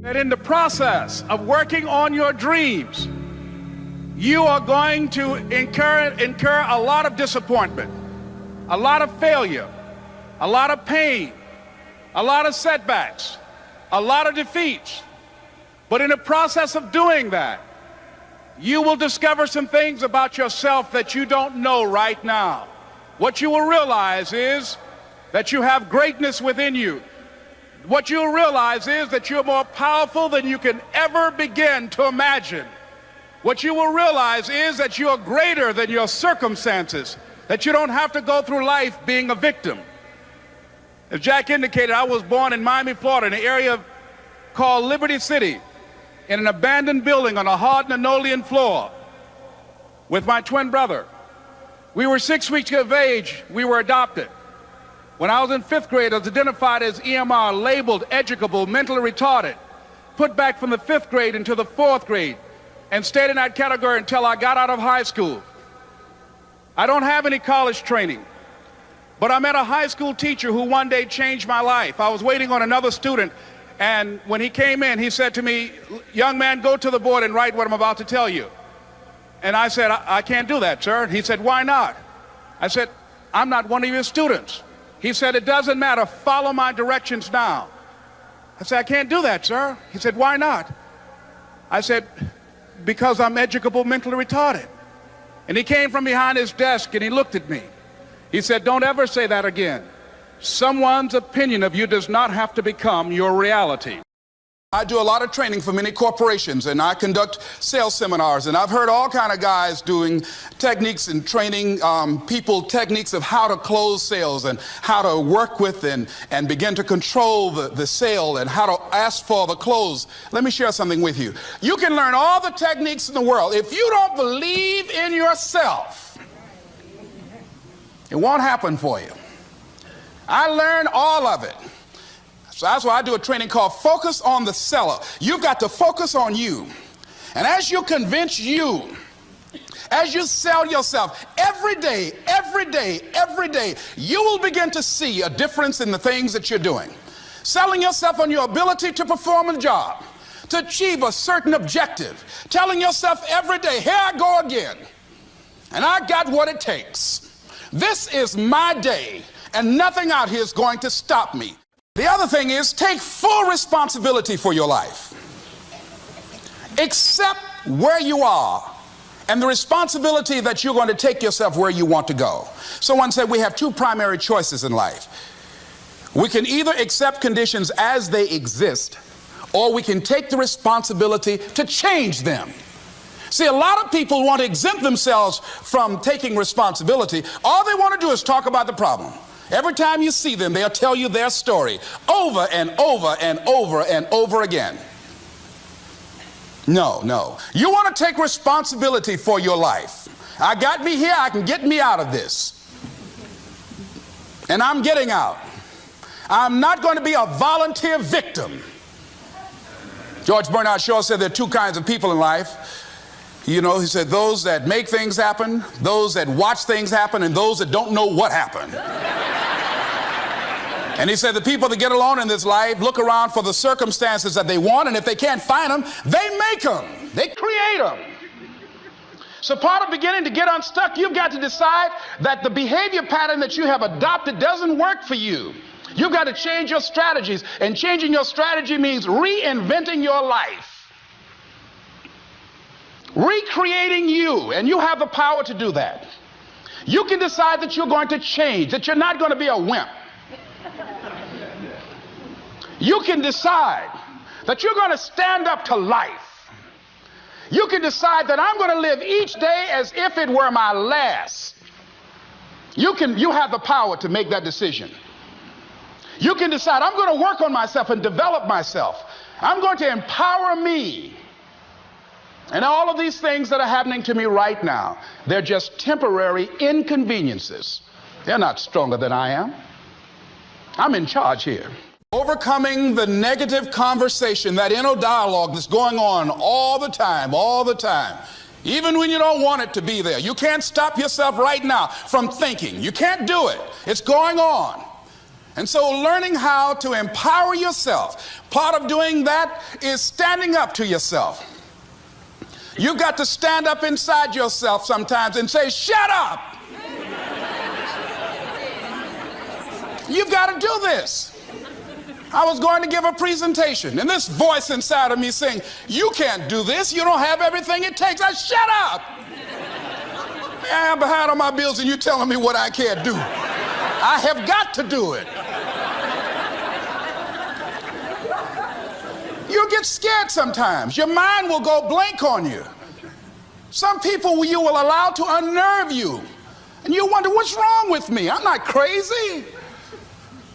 That in the process of working on your dreams, you are going to incur a lot of disappointment, a lot of failure, a lot of pain, a lot of setbacks, a lot of defeats. But in the process of doing that, you will discover some things about yourself that you don't know right now. What you will realize is that you have greatness within you. What you'll realize is that you're more powerful than you can ever begin to imagine. What you will realize is that you're greater than your circumstances, that you don't have to go through life being a victim. As Jack indicated, I was born in Miami, Florida, in an area called Liberty City, in an abandoned building on a hard linoleum floor with my twin brother. We were 6 weeks of age. We were adopted. When I was in 5th grade, I was identified as EMR, labeled educable, mentally retarded, put back from the 5th grade into the 4th grade, and stayed in that category until I got out of high school. I don't have any college training, but I met a high school teacher who one day changed my life. I was waiting on another student, and when he came in, he said to me, "Young man, go to the board and write what I'm about to tell you." And I said, I can't do that, sir. He said, "Why not?" I said, "I'm not one of your students." He said, "It doesn't matter, follow my directions now." I said, "I can't do that, sir." He said, "Why not?" I said, "Because I'm educable, mentally retarded." And he came from behind his desk and he looked at me. He said, "Don't ever say that again. Someone's opinion of you does not have to become your reality." I do a lot of training for many corporations, and I conduct sales seminars, and I've heard all kind of guys doing techniques and training people techniques of how to close sales and how to work with and begin to control the sale and how to ask for the close. Let me share something with you. You can learn all the techniques in the world. If you don't believe in yourself, it won't happen for you. I learned all of it. So that's why I do a training called Focus on the Seller. You've got to focus on you. And as you convince you, as you sell yourself every day, you will begin to see a difference in the things that you're doing. Selling yourself on your ability to perform a job, to achieve a certain objective. Telling yourself every day, "Here I go again. And I got what it takes. This is my day, and nothing out here is going to stop me." The other thing is, take full responsibility for your life. Accept where you are and the responsibility that you're going to take yourself where you want to go. Someone said we have two primary choices in life. We can either accept conditions as they exist, or we can take the responsibility to change them. See, a lot of people want to exempt themselves from taking responsibility. All they want to do is talk about the problem. Every time you see them, they'll tell you their story over and over and over and over again. No. You want to take responsibility for your life. I got me here, I can get me out of this. And I'm getting out. I'm not going to be a volunteer victim. George Bernard Shaw said there are two kinds of people in life. You know, he said those that make things happen, those that watch things happen, and those that don't know what happened. And he said the people that get along in this life look around for the circumstances that they want, and if they can't find them, they make them. They create them. So part of beginning to get unstuck, you've got to decide that the behavior pattern that you have adopted doesn't work for you. You've got to change your strategies, and changing your strategy means reinventing your life. Recreating you, and you have the power to do that. You can decide that you're going to change, that you're not going to be a wimp. You can decide that you're going to stand up to life. You can decide that I'm going to live each day as if it were my last. You have the power to make that decision. You can decide I'm going to work on myself and develop myself. I'm going to empower me. And all of these things that are happening to me right now, they're just temporary inconveniences. They're not stronger than I am. I'm in charge here. Overcoming the negative conversation, that inner dialogue that's going on all the time, even when you don't want it to be there. You can't stop yourself right now from thinking. You can't do it. It's going on. And so learning how to empower yourself, part of doing that is standing up to yourself. You've got to stand up inside yourself sometimes and say, shut up. You've got to do this. I was going to give a presentation, and this voice inside of me saying, you can't do this. You don't have everything it takes. I shut up. I'm behind on my bills, and you're telling me what I can't do. I have got to do it. You'll get scared sometimes. Your mind will go blank on you. Some people you will allow to unnerve you. And you wonder, what's wrong with me? I'm not crazy.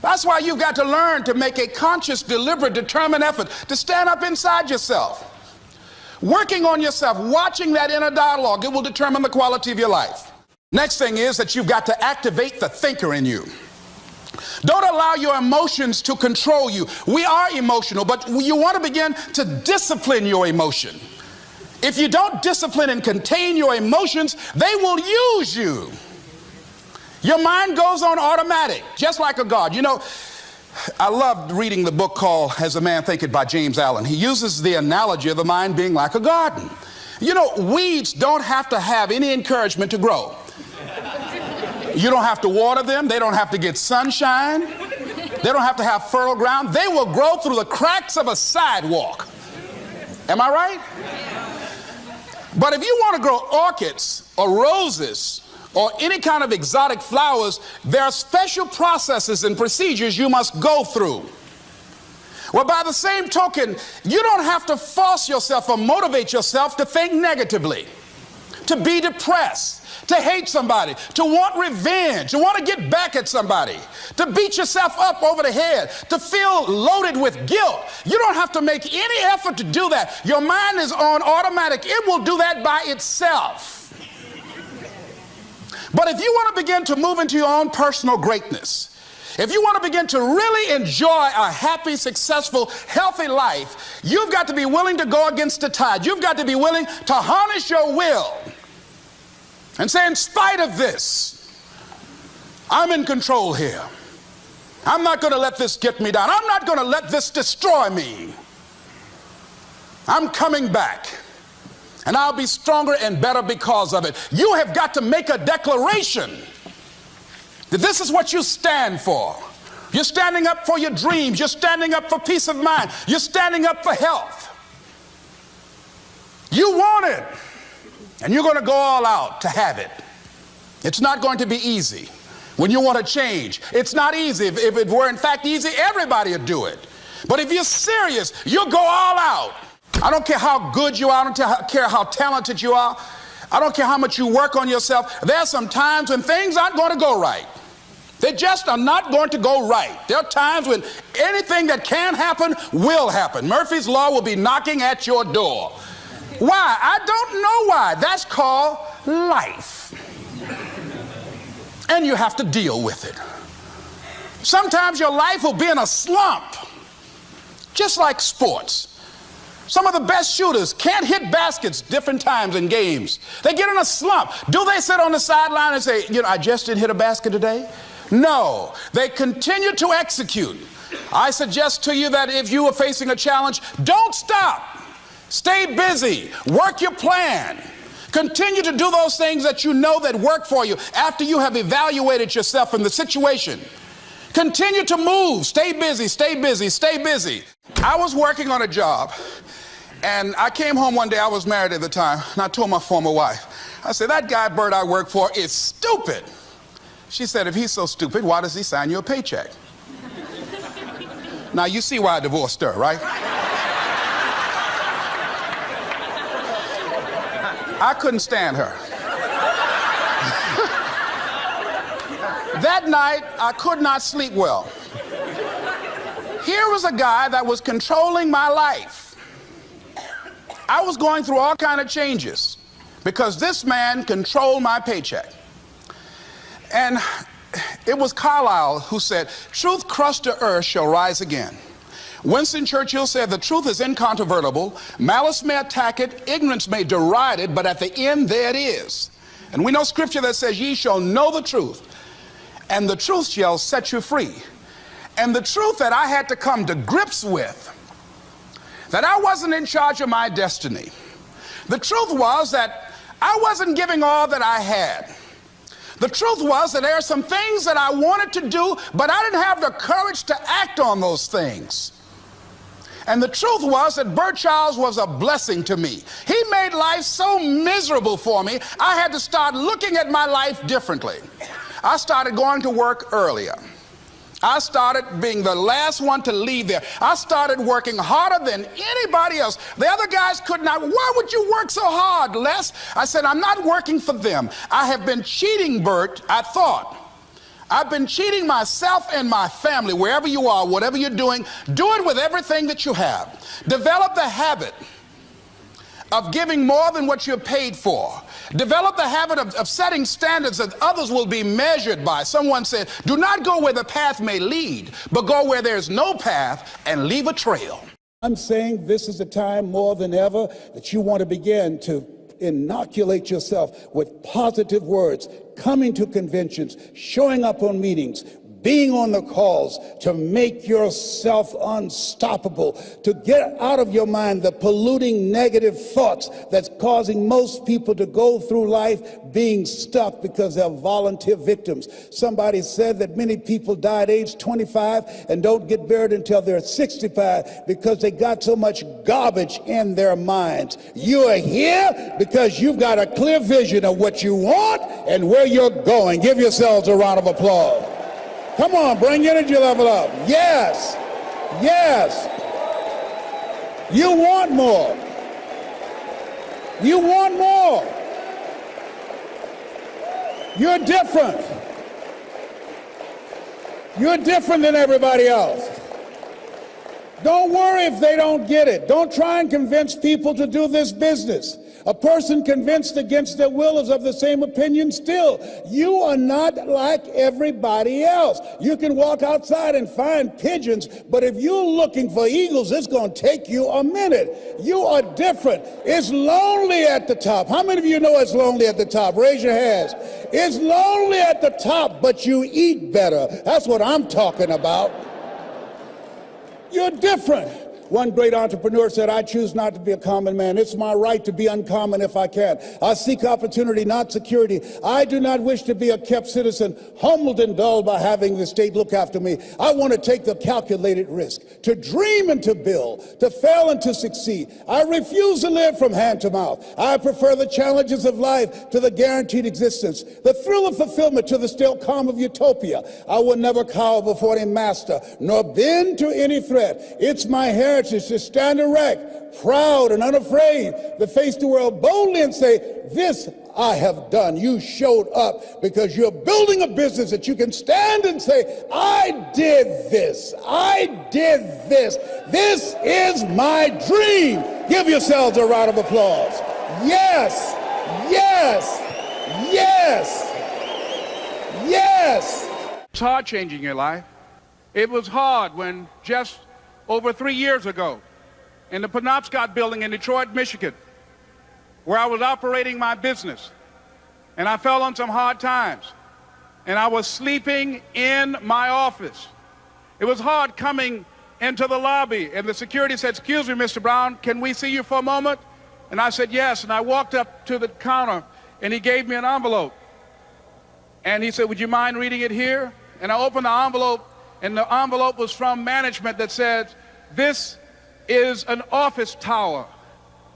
That's why you've got to learn to make a conscious, deliberate, determined effort to stand up inside yourself. Working on yourself, watching that inner dialogue, it will determine the quality of your life. Next thing is that you've got to activate the thinker in you. Don't allow your emotions to control you. We are emotional, but you want to begin to discipline your emotion. If you don't discipline and contain your emotions, they will use you. Your mind goes on automatic, just like a guard. You know, I loved reading the book called As a Man Thinketh by James Allen. He uses the analogy of the mind being like a garden. You know, weeds don't have to have any encouragement to grow. You don't have to water them. They don't have to get sunshine. They don't have to have fertile ground. They will grow through the cracks of a sidewalk. Am I right? But if you want to grow orchids or roses or any kind of exotic flowers, there are special processes and procedures you must go through. Well, by the same token, you don't have to force yourself or motivate yourself to think negatively, to be depressed, to hate somebody, to want revenge, to want to get back at somebody, to beat yourself up over the head, to feel loaded with guilt. You don't have to make any effort to do that. Your mind is on automatic. It will do that by itself. But if you want to begin to move into your own personal greatness, if you want to begin to really enjoy a happy, successful, healthy life, you've got to be willing to go against the tide. You've got to be willing to harness your will and say, in spite of this, I'm in control here. I'm not going to let this get me down. I'm not going to let this destroy me. I'm coming back, and I'll be stronger and better because of it. You have got to make a declaration that this is what you stand for. You're standing up for your dreams. You're standing up for peace of mind. You're standing up for health. You want it, and you're going to go all out to have it. It's not going to be easy. When you want to change, it's not easy. If it were in fact easy, everybody would do it. But if you're serious, you'll go all out. I don't care how good you are. I don't care how talented you are. I don't care how much you work on yourself. There are some times when things aren't going to go right. They just are not going to go right. There are times when anything that can happen will happen. Murphy's Law will be knocking at your door. Why? I don't know why. That's called life. And you have to deal with it. Sometimes your life will be in a slump, just like sports. Some of the best shooters can't hit baskets different times in games. They get in a slump. Do they sit on the sideline and say, you know, I just didn't hit a basket today? No, they continue to execute. I suggest to you that if you are facing a challenge, don't stop. Stay busy. Work your plan. Continue to do those things that you know that work for you after you have evaluated yourself in the situation. Continue to move. Stay busy, stay busy, stay busy. I was working on a job, and I came home one day. I was married at the time, and I told my former wife, I said, that guy Bert I work for is stupid. She said, if he's so stupid, why does he sign you a paycheck? Now, you see why I divorced her, right? I couldn't stand her. That night, I could not sleep well. Here was a guy that was controlling my life. I was going through all kinds of changes because this man controlled my paycheck. And it was Carlyle who said, truth crushed to earth shall rise again. Winston Churchill said, the truth is incontrovertible. Malice may attack it, ignorance may deride it, but at the end there it is. And we know scripture that says, ye shall know the truth, and the truth shall set you free. And the truth that I had to come to grips with, that I wasn't in charge of my destiny. The truth was that I wasn't giving all that I had. The truth was that there are some things that I wanted to do, but I didn't have the courage to act on those things. And the truth was that Bert Childs was a blessing to me. He made life so miserable for me, I had to start looking at my life differently. I started going to work earlier. I started being the last one to leave there. I started working harder than anybody else. The other guys could not. Why would you work so hard, Les? I said, I'm not working for them. I have been cheating, Bert, I thought. I've been cheating myself and my family. Wherever you are, whatever you're doing, do it with everything that you have. Develop the habit of giving more than what you're paid for. Develop the habit of setting standards that others will be measured by. Someone said, do not go where the path may lead, but go where there's no path and leave a trail. I'm saying this is the time more than ever that you want to begin to inoculate yourself with positive words, coming to conventions, showing up on meetings, being on the calls, to make yourself unstoppable, to get out of your mind the polluting negative thoughts that's causing most people to go through life being stuck because they're volunteer victims. Somebody said that many people die at age 25 and don't get buried until they're 65 because they got so much garbage in their minds. You are here because you've got a clear vision of what you want and where you're going. Give yourselves a round of applause. Come on, bring your energy level up. Yes, yes. You want more. You want more. You're different. You're different than everybody else. Don't worry if they don't get it. Don't try and convince people to do this business. A person convinced against their will is of the same opinion still. You are not like everybody else. You can walk outside and find pigeons, but if you're looking for eagles, it's going to take you a minute. You are different. It's lonely at the top. How many of you know it's lonely at the top? Raise your hands. It's lonely at the top, but you eat better. That's what I'm talking about. You're different. One great entrepreneur said, I choose not to be a common man. It's my right to be uncommon if I can. I seek opportunity, not security. I do not wish to be a kept citizen, humbled and dulled by having the state look after me. I want to take the calculated risk, to dream and to build, to fail and to succeed. I refuse to live from hand to mouth. I prefer the challenges of life to the guaranteed existence, the thrill of fulfillment to the still calm of utopia. I will never cower before any master, nor bend to any threat. It's my heritage to stand erect, proud and unafraid, to face the world boldly and say, this I have done. You showed up because you're building a business that you can stand and say, I did this. I did this. This is my dream. Give yourselves a round of applause. Yes, yes, yes, yes. It's hard changing your life. It was hard when just over 3 years ago, in the Penobscot building in Detroit, Michigan, where I was operating my business, and I fell on some hard times, and I was sleeping in my office. It was hard coming into the lobby, and the security said, excuse me, Mr. Brown, can we see you for a moment? And I said, yes, and I walked up to the counter, and he gave me an envelope. And he said, would you mind reading it here? And I opened the envelope, and the envelope was from management that said, this is an office tower.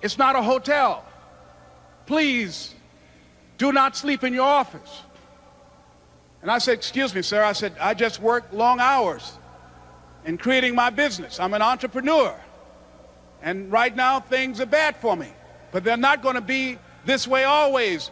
It's not a hotel. Please do not sleep in your office. And I said, excuse me, sir. I said, I just work long hours in creating my business. I'm an entrepreneur. And right now things are bad for me, but they're not going to be this way always.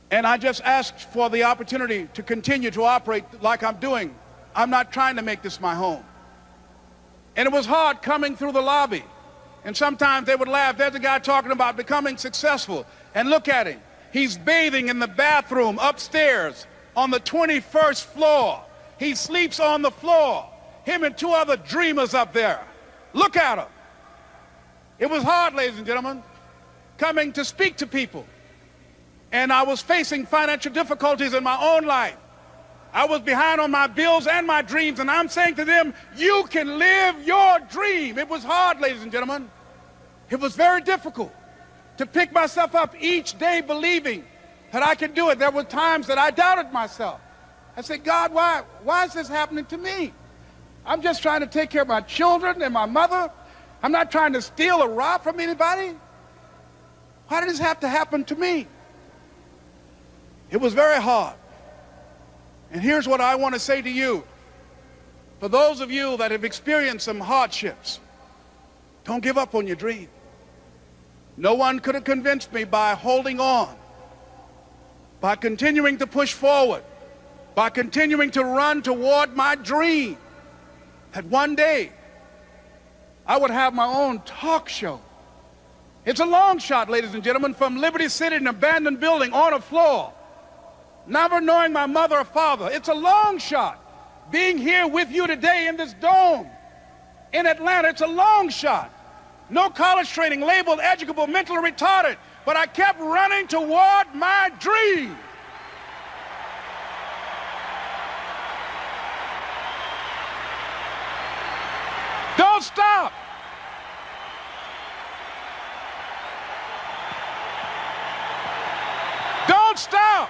And I just asked for the opportunity to continue to operate like I'm doing. I'm not trying to make this my home. And it was hard coming through the lobby. And sometimes they would laugh. There's a guy talking about becoming successful. And look at him. He's bathing in the bathroom upstairs on the 21st floor. He sleeps on the floor. Him and 2 other dreamers up there. Look at him. It was hard, ladies and gentlemen, coming to speak to people. And I was facing financial difficulties in my own life. I was behind on my bills and my dreams, and I'm saying to them, you can live your dream. It was hard, ladies and gentlemen. It was very difficult to pick myself up each day believing that I could do it. There were times that I doubted myself. I said, God, why is this happening to me? I'm just trying to take care of my children and my mother. I'm not trying to steal or rob from anybody. Why did this have to happen to me? It was very hard. And here's what I want to say to you. For those of you that have experienced some hardships, don't give up on your dream. No one could have convinced me by holding on, by continuing to push forward, by continuing to run toward my dream, that one day I would have my own talk show. It's a long shot, ladies and gentlemen, from Liberty City, an abandoned building on a floor, never knowing my mother or father. It's a long shot. Being here with you today in this dome in Atlanta, it's a long shot. No college training, labeled educable, mentally retarded, but I kept running toward my dream. Don't stop. Don't stop.